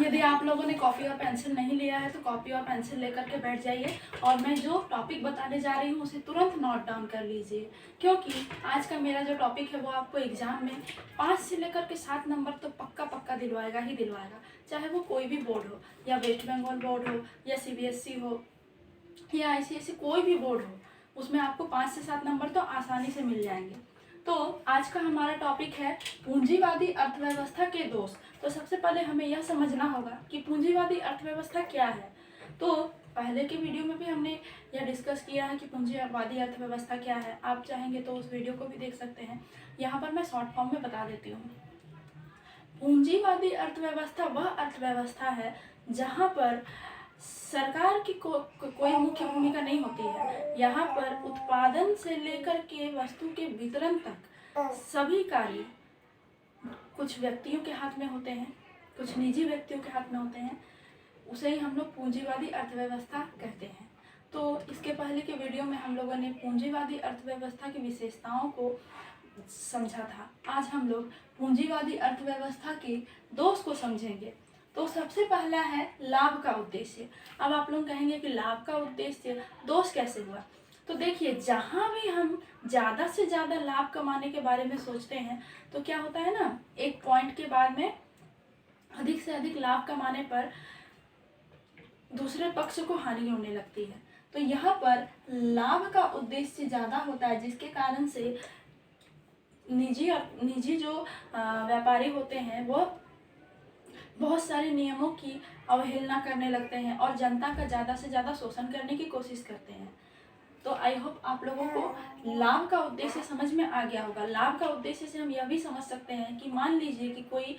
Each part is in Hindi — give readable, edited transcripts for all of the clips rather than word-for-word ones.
यदि आप लोगों ने कॉपी और पेंसिल नहीं लिया है तो कॉपी और पेंसिल लेकर के बैठ जाइए और मैं जो टॉपिक बताने जा रही हूँ उसे तुरंत नोट डाउन कर लीजिए, क्योंकि आज का मेरा जो टॉपिक है वो आपको एग्जाम में 5 से लेकर के 7 नंबर तो पक्का पक्का दिलवाएगा ही दिलवाएगा। चाहे वो कोई भी बोर्ड हो, या वेस्ट बंगाल बोर्ड हो, या CBSE हो, या ICSE कोई भी बोर्ड हो, उसमें आपको 5 से 7 नंबर तो आसानी से मिल जाएंगे। तो आज का हमारा टॉपिक है पूंजीवादी अर्थव्यवस्था के दोष। तो सबसे पहले हमें यह समझना होगा कि पूंजीवादी अर्थव्यवस्था क्या है। तो पहले के वीडियो में भी हमने यह डिस्कस किया है कि पूंजीवादी अर्थव्यवस्था क्या है। आप चाहेंगे तो उस वीडियो को भी देख सकते हैं। यहाँ पर मैं शॉर्ट फॉर्म में बता देती हूँ। पूंजीवादी अर्थव्यवस्था वह अर्थव्यवस्था है जहाँ पर सरकार की कोई मुख्य भूमिका नहीं होती है। यहाँ पर उत्पादन से लेकर के वस्तु के वितरण तक सभी कार्य कुछ व्यक्तियों के हाथ में होते हैं, कुछ निजी व्यक्तियों के हाथ में होते हैं। उसे ही हम लोग पूंजीवादी अर्थव्यवस्था कहते हैं। तो इसके पहले के वीडियो में हम लोगों ने पूंजीवादी अर्थव्यवस्था की विशेषताओं को समझा था। आज हम लोग पूंजीवादी अर्थव्यवस्था के दोष को समझेंगे। तो सबसे पहला है लाभ का उद्देश्य। अब आप लोग कहेंगे कि लाभ का उद्देश्य दोष कैसे हुआ। तो देखिए, जहाँ भी हम ज़्यादा से ज़्यादा लाभ कमाने के बारे में सोचते हैं तो क्या होता है ना, एक पॉइंट के बाद में अधिक से अधिक लाभ कमाने पर दूसरे पक्ष को हानि होने लगती है। तो यहाँ पर लाभ का उद्देश्य ज़्यादा होता है, जिसके कारण से निजी जो व्यापारी होते हैं वो बहुत सारे नियमों की अवहेलना करने लगते हैं और जनता का ज़्यादा से ज़्यादा शोषण करने की कोशिश करते हैं। तो आई होप आप लोगों को लाभ का उद्देश्य समझ में आ गया होगा। लाभ का उद्देश्य से हम यह भी समझ सकते हैं कि मान लीजिए कि कोई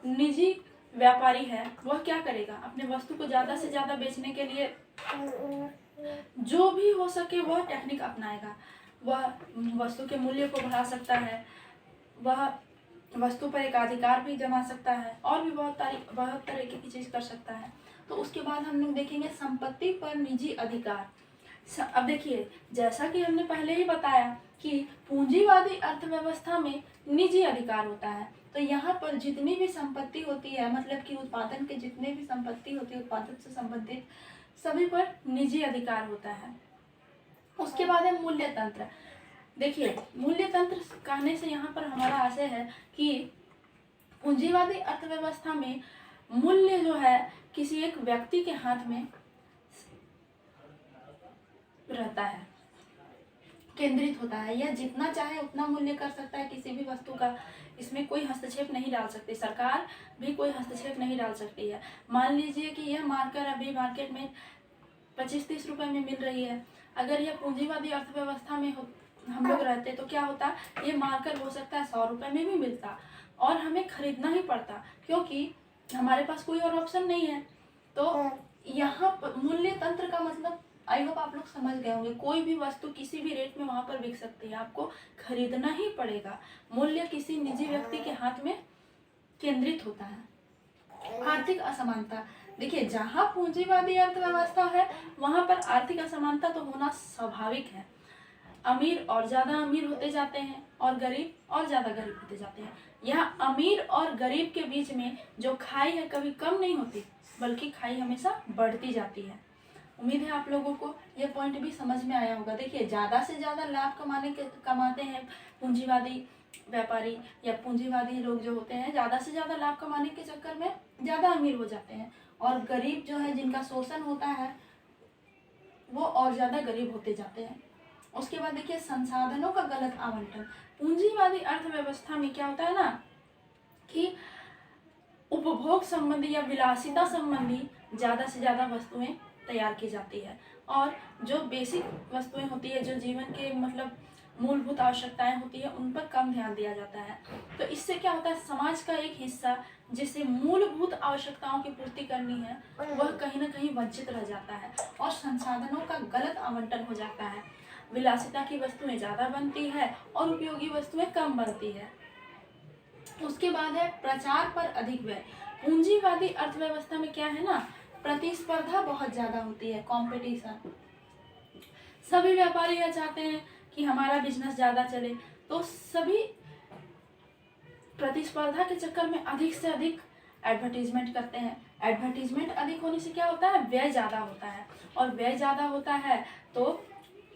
निजी व्यापारी है, वह क्या करेगा, अपने वस्तु को ज़्यादा से ज़्यादा बेचने के लिए जो भी हो सके वह टेक्निक अपनाएगा। वह वस्तु के मूल्य को बढ़ा सकता है, वह वस्तु पर एक अधिकार भी जमा सकता है और भी बहुत तरीके की चीज़ कर सकता है। तो उसके बाद हम लोग देखेंगे संपत्ति पर निजी अधिकार। अब देखिए, जैसा कि हमने पहले ही बताया कि पूंजीवादी अर्थव्यवस्था में निजी अधिकार होता है। तो यहाँ पर जितनी भी संपत्ति होती है, मतलब कि उत्पादन के जितने भी संपत्ति होती है, उत्पादन से संबंधित सभी पर निजी अधिकार होता है। उसके बाद है मूल्य तंत्र। देखिए, मूल्य तंत्र कहने से यहाँ पर हमारा आशय है कि पूंजीवादी अर्थव्यवस्था में मूल्य जो है किसी एक व्यक्ति के हाथ में रहता है, केंद्रित होता है। यह जितना चाहे उतना मूल्य कर सकता है किसी भी वस्तु का। इसमें कोई हस्तक्षेप नहीं डाल सकती, सरकार भी कोई हस्तक्षेप नहीं डाल सकती है। मान लीजिए कि यह मार्कर अभी मार्केट में 25-30 रुपए में मिल रही है। अगर यह पूंजीवादी अर्थव्यवस्था में हम लोग रहते तो क्या होता, ये मार्कर हो सकता है 100 रुपए में भी मिलता और हमें खरीदना ही पड़ता, क्योंकि हमारे पास कोई और ऑप्शन नहीं है। तो यहाँ मूल्य तंत्र का मतलब आई होप आप लोग समझ गए होंगे। कोई भी वस्तु किसी भी रेट में वहाँ पर बिक सकती है, आपको खरीदना ही पड़ेगा। मूल्य किसी निजी व्यक्ति के हाथ में केंद्रित होता है। आर्थिक असमानता। देखिए, जहाँ पूंजीवादी अर्थव्यवस्था है वहाँ पर आर्थिक असमानता तो होना स्वाभाविक है। अमीर और ज़्यादा अमीर होते जाते हैं और गरीब और ज़्यादा गरीब होते जाते हैं। यहाँ अमीर और गरीब के बीच में जो खाई है कभी कम नहीं होती, बल्कि खाई हमेशा बढ़ती जाती है। उम्मीद है आप लोगों को यह पॉइंट भी समझ में आया होगा। देखिए, ज़्यादा से ज़्यादा लाभ कमाते हैं पूंजीवादी व्यापारी या पूंजीवादी लोग जो होते हैं, ज़्यादा से ज़्यादा लाभ कमाने के चक्कर में ज़्यादा अमीर हो जाते हैं और गरीब जो है, जिनका शोषण होता है, वो और ज़्यादा गरीब होते जाते हैं। उसके बाद देखिए, संसाधनों का गलत आवंटन। पूंजीवादी अर्थव्यवस्था में क्या होता है ना कि उपभोग संबंधी या विलासिता संबंधी ज़्यादा से ज़्यादा वस्तुएं तैयार की जाती है और जो बेसिक वस्तुएं होती है, जो जीवन के मतलब मूलभूत आवश्यकताएं होती है, उन पर कम ध्यान दिया जाता है। तो इससे क्या होता है, समाज का एक हिस्सा जिसे मूलभूत आवश्यकताओं की पूर्ति करनी है, वह कहीं ना कहीं वंचित रह जाता है और संसाधनों का गलत आवंटन हो जाता है। विलासिता की वस्तुएं ज़्यादा बनती है और उपयोगी वस्तुएं कम बनती है। उसके बाद है प्रचार पर अधिक व्यय। पूंजीवादी अर्थव्यवस्था में क्या है ना, प्रतिस्पर्धा बहुत ज़्यादा होती है, कंपटीशन। सभी व्यापारी यह चाहते हैं कि हमारा बिजनेस ज़्यादा चले, तो सभी प्रतिस्पर्धा के चक्कर में अधिक से अधिक एडवर्टीजमेंट करते हैं। एडवर्टीजमेंट अधिक होने से क्या होता है, व्यय ज़्यादा होता है, और व्यय ज़्यादा होता है तो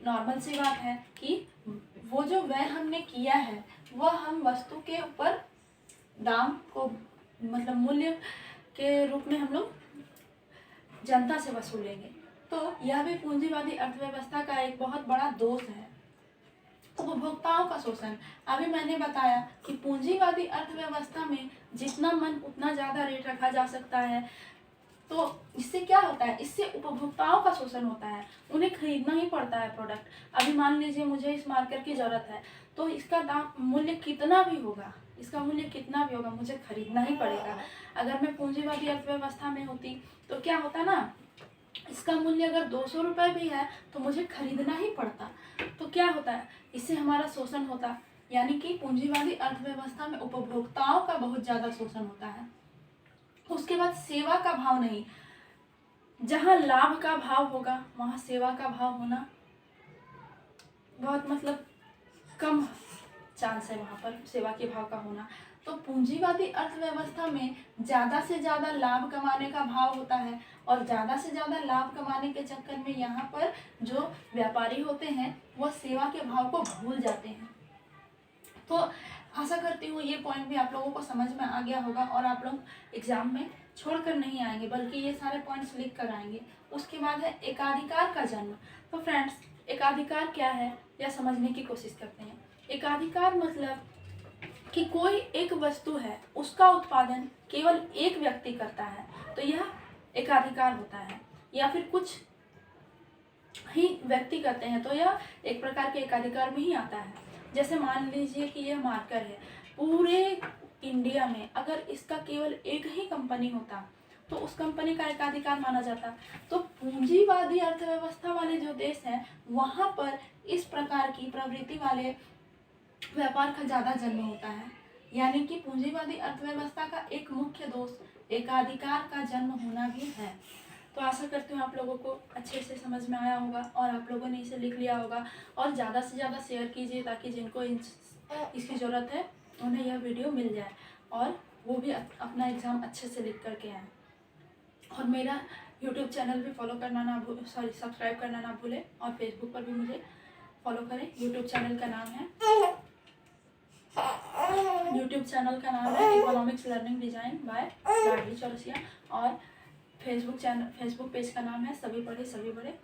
नॉर्मल सी बात है कि वो जो व्यय हमने किया है वह हम वस्तु के ऊपर दाम को मतलब मूल्य के रूप में हम लोग जनता से वसूलेंगे। तो यह भी पूंजीवादी अर्थव्यवस्था का एक बहुत बड़ा दोष है। उपभोक्ताओं का शोषण। अभी मैंने बताया कि पूंजीवादी अर्थव्यवस्था में जितना मन उतना ज़्यादा रेट रखा जा सकता है, तो इससे क्या होता है, इससे उपभोक्ताओं का शोषण होता है, उन्हें खरीदना ही पड़ता है प्रोडक्ट। अभी मान लीजिए मुझे इस मार्कर की ज़रूरत है, तो इसका दाम मूल्य कितना भी होगा, इसका मूल्य कितना भी होगा, मुझे खरीदना ही पड़ेगा। अगर मैं पूंजीवादी अर्थव्यवस्था में होती तो क्या होता ना, इसका मूल्य अगर 200 रुपये भी है तो मुझे खरीदना ही पड़ता। तो क्या होता है, इससे हमारा शोषण होता, यानी कि पूंजीवादी अर्थव्यवस्था में उपभोक्ताओं का बहुत ज़्यादा शोषण होता है। उसके बाद सेवा का भाव नहीं, जहाँ लाभ का भाव होगा वहाँ सेवा का भाव होना बहुत मतलब कम चांस है वहाँ पर सेवा के भाव का होना। तो पूंजीवादी अर्थव्यवस्था में ज़्यादा से ज़्यादा लाभ कमाने का भाव होता है, और ज़्यादा से ज़्यादा लाभ कमाने के चक्कर में यहाँ पर जो व्यापारी होते हैं वह सेवा के भाव को भूल जाते हैं। तो आशा करती हूँ ये पॉइंट भी आप लोगों को समझ में आ गया होगा, और आप लोग एग्जाम में छोड़ कर नहीं आएंगे बल्कि ये सारे पॉइंट्स लिख कर आएंगे। उसके बाद है एकाधिकार का जन्म। तो फ्रेंड्स, एकाधिकार क्या है यह समझने की कोशिश करते हैं। एकाधिकार मतलब कि कोई एक वस्तु है, उसका उत्पादन केवल एक व्यक्ति करता है, तो यह एकाधिकार होता है। या फिर कुछ ही व्यक्ति करते हैं तो यह एक प्रकार के एकाधिकार में ही आता है। जैसे मान लीजिए कि यह मार्कर है, पूरे इंडिया में अगर इसका केवल एक ही कंपनी होता तो उस कंपनी का एकाधिकार माना जाता। तो पूंजीवादी अर्थव्यवस्था वाले जो देश हैं वहाँ पर इस प्रकार की प्रवृत्ति वाले व्यापार का ज़्यादा जन्म होता है। यानी कि पूंजीवादी अर्थव्यवस्था का एक मुख्य दोष एकाधिकार का जन्म होना भी है। तो आशा करती हूँ आप लोगों को अच्छे से समझ में आया होगा और आप लोगों ने इसे लिख लिया होगा, और ज़्यादा से ज़्यादा शेयर कीजिए ताकि जिनको इसकी ज़रूरत है उन्हें यह वीडियो मिल जाए और वो भी अपना एग्ज़ाम अच्छे से लिख करके आएँ। और मेरा यूट्यूब चैनल भी फॉलो करना ना सब्सक्राइब करना ना भूलें, और फेसबुक पर भी मुझे फॉलो करें। यूट्यूब चैनल का नाम है इकोनॉमिक्स लर्निंग डिजाइन बाय लाडली चौरसिया, और फेसबुक पेज का नाम है सभी पढ़े सभी बड़े।